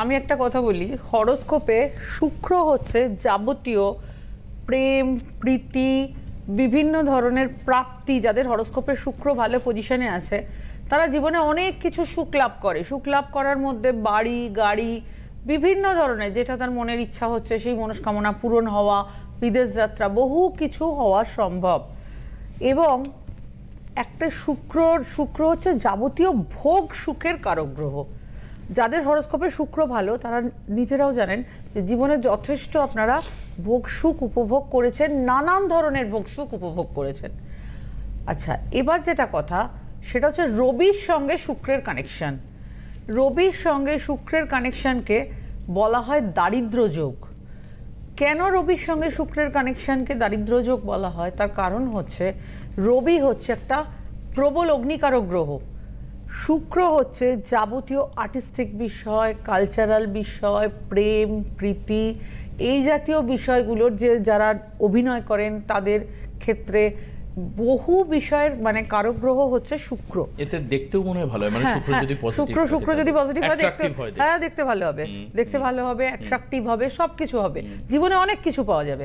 আমি একটা কথা বলি, হরোস্কোপে শুক্র হচ্ছে যাবতীয় প্রেম, প্রীতি, বিভিন্ন ধরনের প্রাপ্তি। যাদের হরোস্কোপে শুক্র ভালো পজিশনে আছে তারা জীবনে অনেক কিছু সুখ লাভ করে। সুখ লাভ করার মধ্যে বাড়ি, গাড়ি, বিভিন্ন ধরনের যেটা তার মনের ইচ্ছা হচ্ছে সেই মনস্কামনা পূরণ হওয়া, বিদেশ যাত্রা, বহু কিছু হওয়া সম্ভব। এবং একটা শুক্র হচ্ছে যাবতীয় ভোগ সুখের কারক গ্রহ। যাদের হরোস্কোপে শুক্র ভালো তারা নিজেরাও জানেন যে জীবনে যথেষ্ট আপনারা ভোগ সুখ উপভোগ করেছেন, নানান ধরনের ভোগ সুখ উপভোগ করেছেন। আচ্ছা, এবার যেটা কথা সেটা হচ্ছে রবির সঙ্গে শুক্রের কানেকশন। রবির সঙ্গে শুক্রের কানেকশনকে বলা হয় দারিদ্র যোগ। কেন রবির সঙ্গে শুক্রের কানেকশনকে দারিদ্র যোগ বলা হয়? তার কারণ হচ্ছে রবি হচ্ছে একটা প্রবল অগ্নিকারক গ্রহ। শুক্র হচ্ছে যাবতীয় আর্টিস্টিক বিষয়, কালচারাল বিষয়, প্রেম, প্রীতি, এই জাতীয় বিষয়গুলোর যে যারা অভিনয় করেন তাদের ক্ষেত্রে বহু বিষয়ের মানে কারক গ্রহ হচ্ছে শুক্র। এতে দেখতেও মনে হয় ভালো হয়, মানে শুক্র যদি পজিটিভ শুক্র যদি পজিটিভ হয় দেখতে ভালো হবে, দেখতে ভালো হবে, অ্যাট্রাকটিভ হবে, সবকিছু হবে, জীবনে অনেক কিছু পাওয়া যাবে।